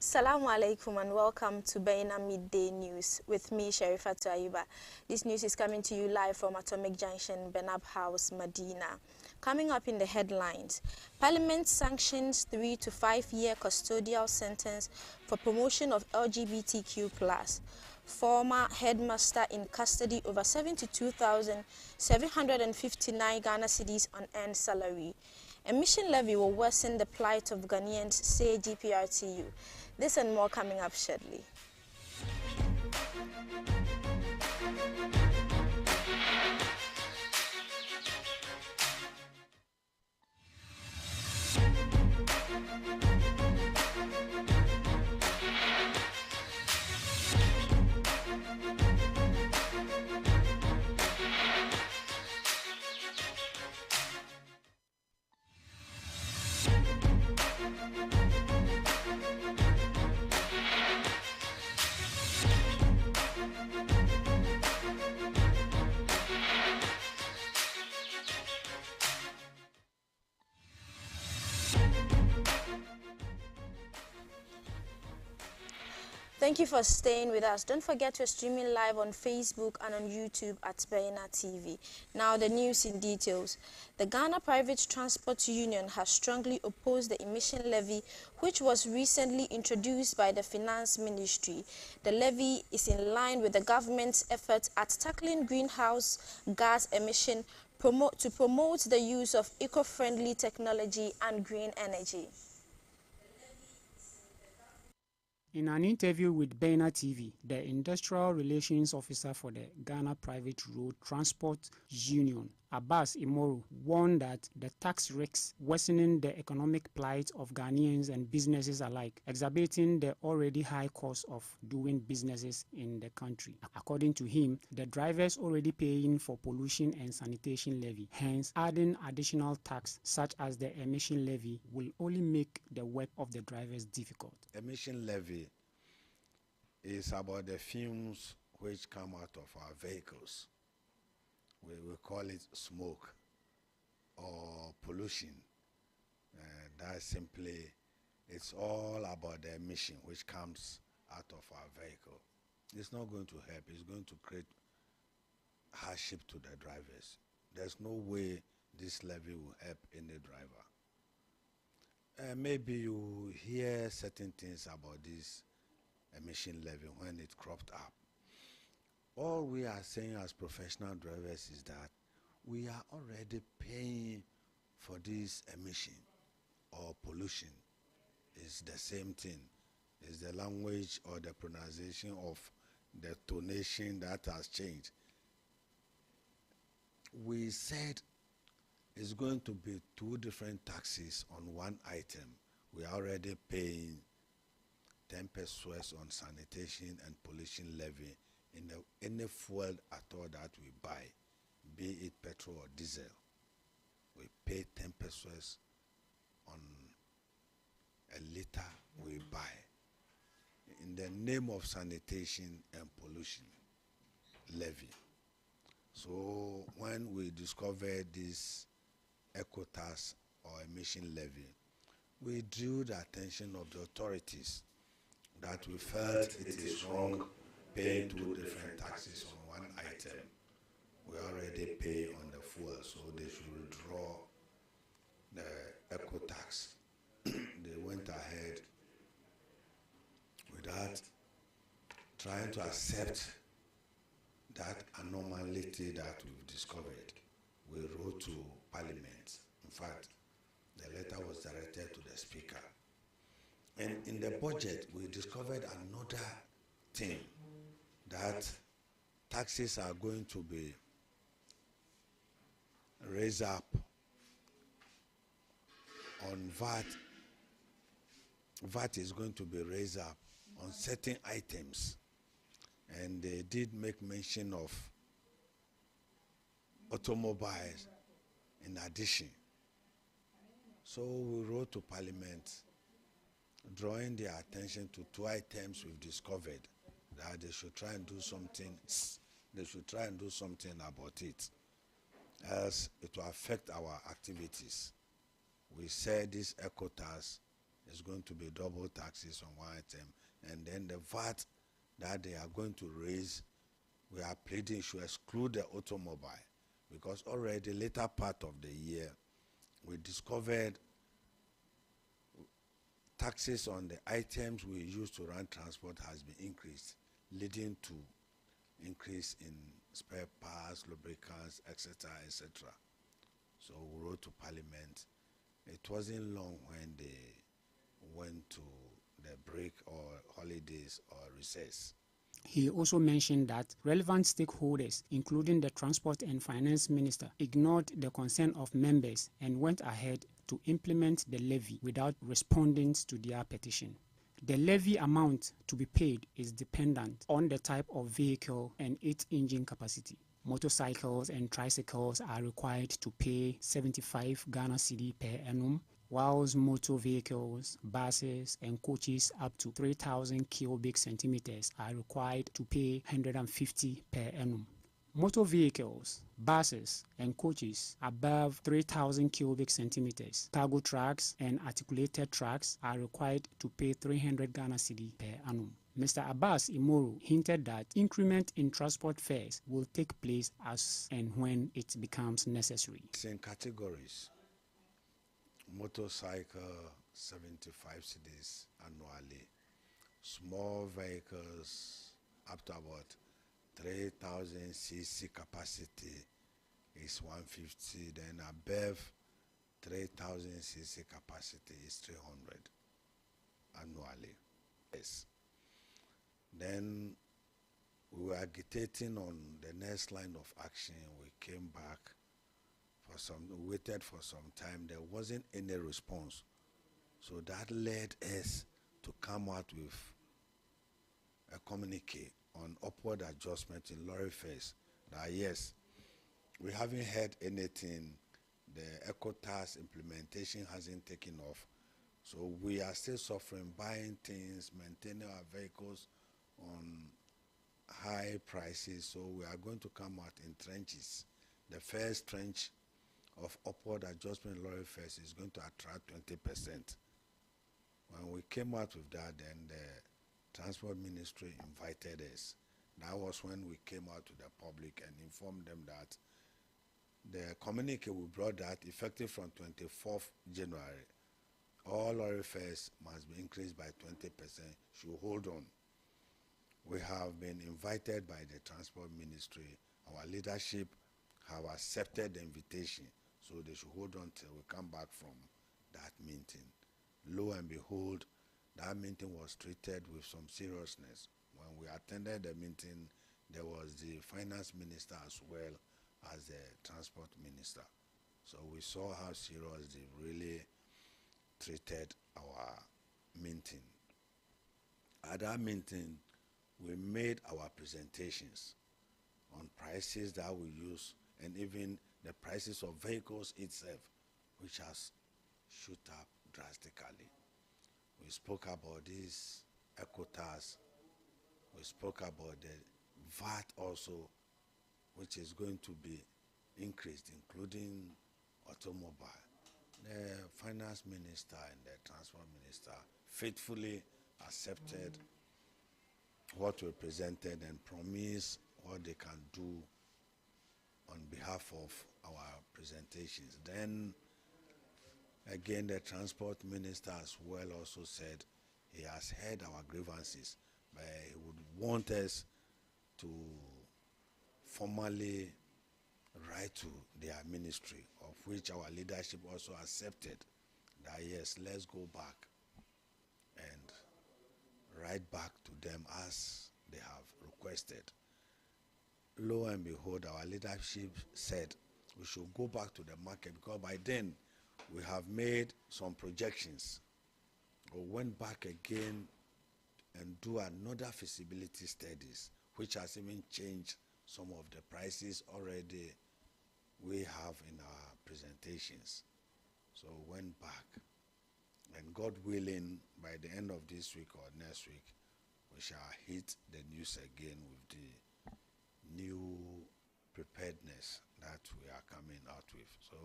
Assalamu alaikum and welcome to Baina Midday News with me, Sharifatu Ayuba. This news is coming to you live from Atomic Junction, Benab House, Medina. Coming up in the headlines, Parliament sanctions 3 to 5 year custodial sentence for promotion of LGBTQ+. Former headmaster in custody over 72,759 Ghana cedis on earned salary. Emission levy will worsen the plight of Ghanaians, say GPRTU. This and more coming up shortly. Thank you for staying with us. Don't forget we're streaming live on Facebook and on YouTube at Baina TV. Now the news in details. The Ghana Private Transport Union has strongly opposed the emission levy, which was recently introduced by the Finance Ministry. The levy is in line with the government's efforts at tackling greenhouse gas emission to promote the use of eco-friendly technology and green energy. In an interview with Baina TV, the Industrial Relations Officer for the Ghana Private Road Transport Union, Abbas Imoru, warned that the tax risks worsening the economic plight of Ghanaians and businesses alike, exacerbating the already high cost of doing businesses in the country. According to him, the drivers already paying for pollution and sanitation levy, hence adding additional tax such as the emission levy will only make the work of the drivers difficult. Emission levy is about the fumes which come out of our vehicles. We call it smoke or pollution. That simply, it's all about the emission which comes out of our vehicle. It's not going to help. It's going to create hardship to the drivers. There's no way this levy will help any driver. Maybe you hear certain things about this emission levy when it cropped up. All we are saying as professional drivers is that we are already paying for this emission or pollution. It's the same thing. It's the language or the pronunciation of the tonation that has changed. We said it's going to be 2 different taxes on one item. We are already paying 10 pesos on sanitation and pollution levy in any fuel at all that we buy, be it petrol or diesel. We pay 10 pesos on a liter we buy in the name of sanitation and pollution levy. So when we discovered this eco-tax or emission levy, we drew the attention of the authorities that we felt it is wrong paying 2 different taxes on one item. We already pay on the fuel, so they should withdraw the eco-tax. They went ahead without trying to accept that anomaly that we've discovered. We wrote to Parliament. In fact, the letter was directed to the Speaker. And in the budget, we discovered another thing, that taxes are going to be raised up on VAT. VAT is going to be raised up on certain items. And they did make mention of automobiles in addition. So we wrote to Parliament, drawing their attention to 2 items we've discovered, that they should try and do something. They should try and do something about it, else it will affect our activities. We said this eco-tax is going to be double taxes on one item, and then the VAT that they are going to raise, we are pleading should exclude the automobile, because already later part of the year we discovered taxes on the items we use to run transport has been increased, leading to increase in spare parts, lubricants, etc., etc. So we wrote to Parliament. It wasn't long when they went to the break or holidays or recess. He also mentioned that relevant stakeholders, including the Transport and Finance Minister, ignored the concern of members and went ahead to implement the levy without responding to their petition. The levy amount to be paid is dependent on the type of vehicle and its engine capacity. Motorcycles and tricycles are required to pay 75 Ghana cedi per annum, whilst motor vehicles, buses, and coaches up to 3,000 cubic centimeters are required to pay 150 per annum. Motor vehicles, buses, and coaches above 3,000 cubic centimeters, cargo trucks, and articulated trucks are required to pay 300 Ghana cedi per annum. Mr. Abbas Imoru hinted that increment in transport fares will take place as and when it becomes necessary. It's in categories. Motorcycle 75 cedis annually, small vehicles up to about 3,000 cc capacity is 150, then above 3,000 cc capacity is 300 annually. Yes. Then we were agitating on the next line of action. We came back for waited for some time. There wasn't any response. So that led us to come out with a communique on upward adjustment in lorry fares. That yes, we haven't heard anything. The EcoTax implementation hasn't taken off. So we are still suffering, buying things, maintaining our vehicles on high prices. So we are going to come out in trenches. The first trench of upward adjustment lorry fares is going to attract 20%. When we came out with that, then the Transport Ministry invited us. That was when we came out to the public and informed them that the communique we brought that effective from 24th January, all lorry fares must be increased by 20%, should hold on. We have been invited by the Transport Ministry. Our leadership have accepted the invitation, so they should hold on till we come back from that meeting. Lo and behold, that meeting was treated with some seriousness. When we attended the meeting, there was the Finance Minister as well as the Transport Minister. So we saw how serious they really treated our meeting. At that meeting, we made our presentations on prices that we use and even the prices of vehicles itself, which has shoot up drastically. We spoke about this EcoTax. We spoke about the VAT also, which is going to be increased, including automobile. The Finance Minister and the Transport Minister faithfully accepted what we presented and promised what they can do on behalf of our presentations. Then again, the Transport Minister as well also said he has heard our grievances, but he would want us to formally write to their ministry, of which our leadership also accepted that yes, let's go back and write back to them as they have requested. Lo and behold, our leadership said we should go back to the market because by then we have made some projections. We went back again and do another feasibility studies, which has even changed some of the prices already we have in our presentations. So we went back, and God willing, by the end of this week or next week, we shall hit the news again with the new preparedness that we are coming out with. So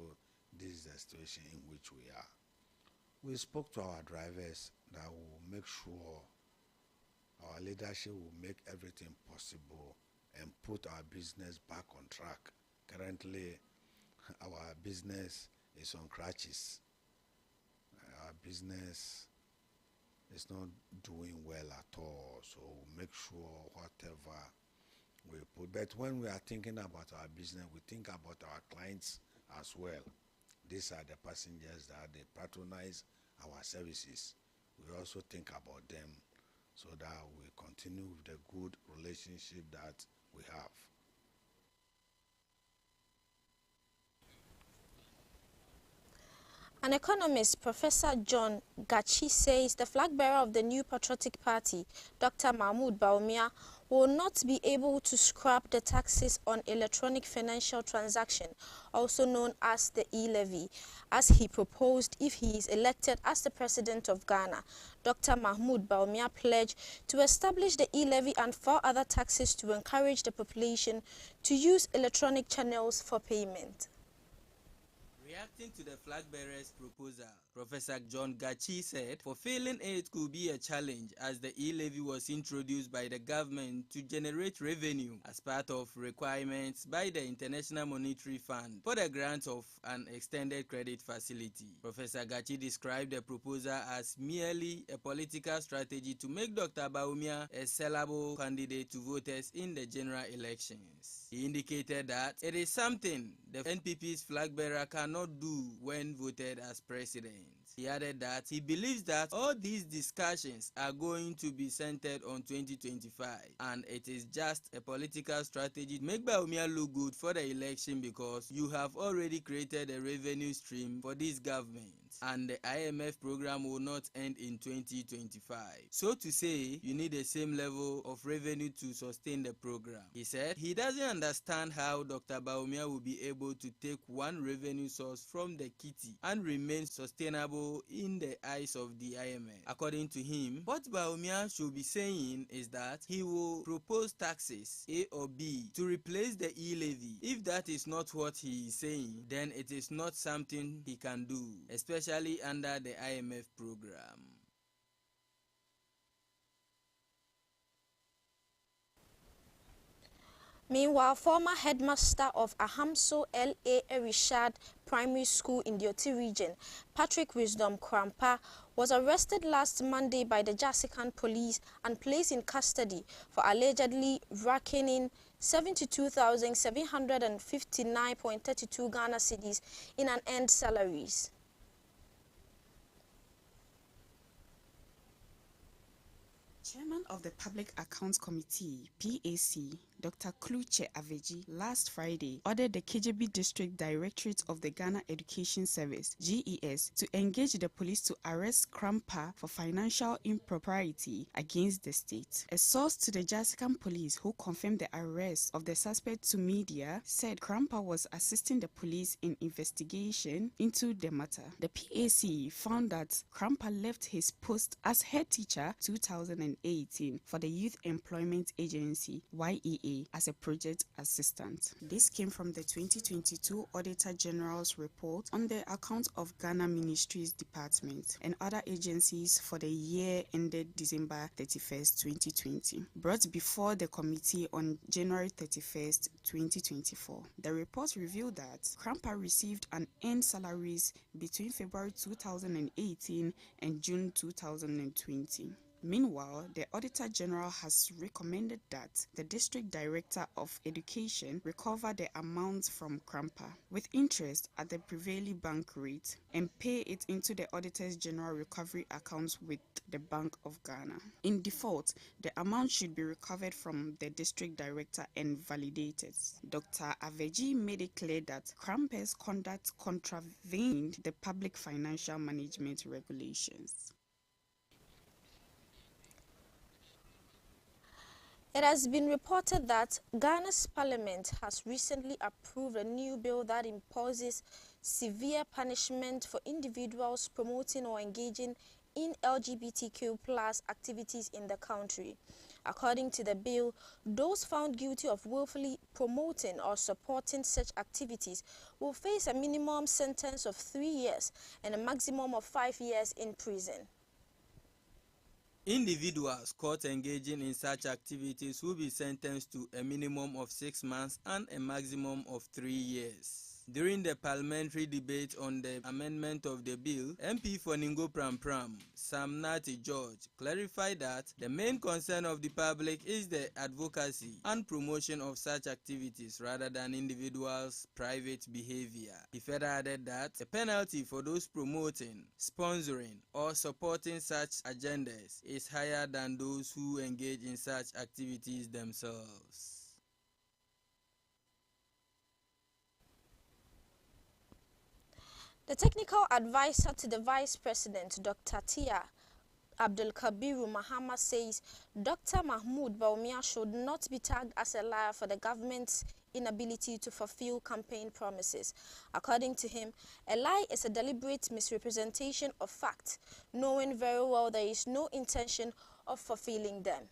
this is the situation in which we are. We spoke to our drivers that will make sure our leadership will make everything possible and put our business back on track. Currently, our business is on crutches. Our business is not doing well at all, so we'll make sure whatever we put. But when we are thinking about our business, we think about our clients as well. These are the passengers that they patronize our services. We also think about them so that we continue with the good relationship that we have. An economist, Professor John Gachi, says the flag bearer of the new Patriotic Party, Dr. Mahmoud Bawumia, will not be able to scrap the taxes on electronic financial transaction, also known as the e-levy, as he proposed if he is elected as the President of Ghana. Dr. Mahmoud Bawumia pledged to establish the e-levy and 4 other taxes to encourage the population to use electronic channels for payment. Reacting to the flag bearer's proposal, Professor John Gachi said fulfilling it could be a challenge as the e-levy was introduced by the government to generate revenue as part of requirements by the International Monetary Fund for the grant of an extended credit facility. Professor Gachi described the proposal as merely a political strategy to make Dr. Bawumia a sellable candidate to voters in the general elections. He indicated that it is something the NPP's flag bearer cannot do when voted as president. He added that he believes that all these discussions are going to be centered on 2025 and it is just a political strategy to make Bawumia look good for the election because you have already created a revenue stream for this government and the IMF program will not end in 2025. So to say, you need the same level of revenue to sustain the program. He said he doesn't understand how Dr. Bawumia will be able to take one revenue source from the kitty and remain sustainable in the eyes of the IMF. According to him, what Bawumia should be saying is that he will propose taxes A or B to replace the e-levy. If that is not what he is saying, then it is not something he can do, especially under the IMF program. Meanwhile, former headmaster of Ahamso L.A. Erishad Primary School in the Oti region, Patrick Wisdom Krampa, was arrested last Monday by the Jasikan police and placed in custody for allegedly racking in 72,759.32 Ghana cedis in unearned salaries. Chairman of the Public Accounts Committee, PAC, Dr. Kluche Aveji, last Friday ordered the KJB District Directorate of the Ghana Education Service, GES, to engage the police to arrest Krampa for financial impropriety against the state. A source to the Jasikan police who confirmed the arrest of the suspect to media said Krampa was assisting the police in investigation into the matter. The PAC found that Krampa left his post as head teacher 2018 for the Youth Employment Agency, YEA, as a project assistant. This came from the 2022 Auditor General's report on the account of Ghana Ministries Department and other agencies for the year ended December 31st, 2020, brought before the committee on January 31st, 2024. The report revealed that Krampa received unearned salaries between February 2018 and June 2020. Meanwhile, the Auditor General has recommended that the District Director of Education recover the amount from Krampa with interest at the prevailing bank rate and pay it into the Auditor's General recovery accounts with the Bank of Ghana. In default, the amount should be recovered from the District Director and validated. Dr. Aveji made it clear that Krampa's conduct contravened the Public Financial Management Regulations. It has been reported that Ghana's parliament has recently approved a new bill that imposes severe punishment for individuals promoting or engaging in LGBTQ+ activities in the country. According to the bill, those found guilty of willfully promoting or supporting such activities will face a minimum sentence of 3 years and a maximum of 5 years in prison. Individuals caught engaging in such activities will be sentenced to a minimum of 6 months and a maximum of 3 years. During the parliamentary debate on the amendment of the bill, MP for Ningo Pram, Sam Nati George, clarified that the main concern of the public is the advocacy and promotion of such activities rather than individuals' private behavior. He further added that the penalty for those promoting, sponsoring, or supporting such agendas is higher than those who engage in such activities themselves. The technical advisor to the Vice President, Dr. Tia Abdulkabiru Mahama, says Dr. Mahmoud Bawumia should not be tagged as a liar for the government's inability to fulfill campaign promises. According to him, a lie is a deliberate misrepresentation of fact, knowing very well there is no intention of fulfilling them.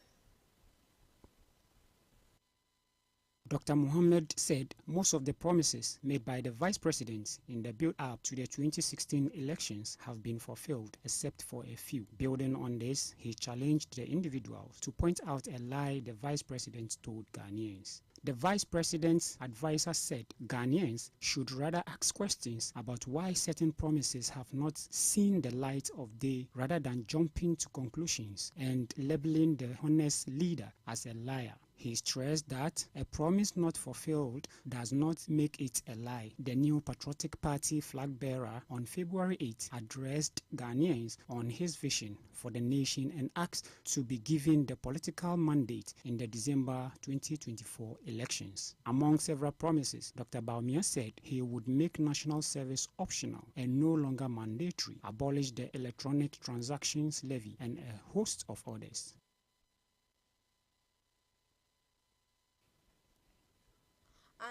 Dr. Mohammed said most of the promises made by the Vice President in the build-up to the 2016 elections have been fulfilled, except for a few. Building on this, he challenged the individuals to point out a lie the Vice President told Ghanaians. The Vice President's advisor said Ghanaians should rather ask questions about why certain promises have not seen the light of day rather than jumping to conclusions and labeling the honest leader as a liar. He stressed that a promise not fulfilled does not make it a lie. The New Patriotic Party flag bearer on February 8 addressed Ghanaians on his vision for the nation and asked to be given the political mandate in the December 2024 elections. Among several promises, Dr. Bawumia said he would make national service optional and no longer mandatory, abolish the electronic transactions levy, and a host of others.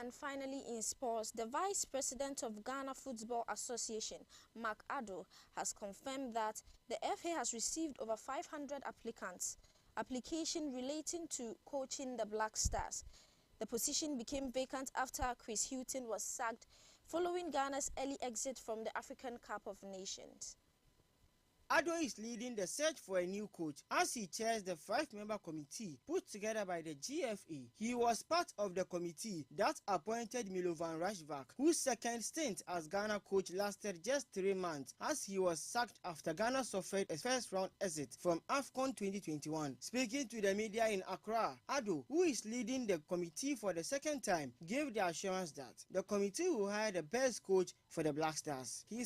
And finally, in sports, the Vice President of Ghana Football Association, Mark Addo, has confirmed that the FA has received over 500 applications relating to coaching the Black Stars. The position became vacant after Chris Hughton was sacked following Ghana's early exit from the African Cup of Nations. Addo is leading the search for a new coach as he chairs the 5-member committee put together by the GFA. He was part of the committee that appointed Milovan Rashvac, whose second stint as Ghana coach lasted just 3 months as he was sacked after Ghana suffered a first-round exit from AFCON 2021. Speaking to the media in Accra, Addo, who is leading the committee for the second time, gave the assurance that the committee will hire the best coach for the Black Stars. He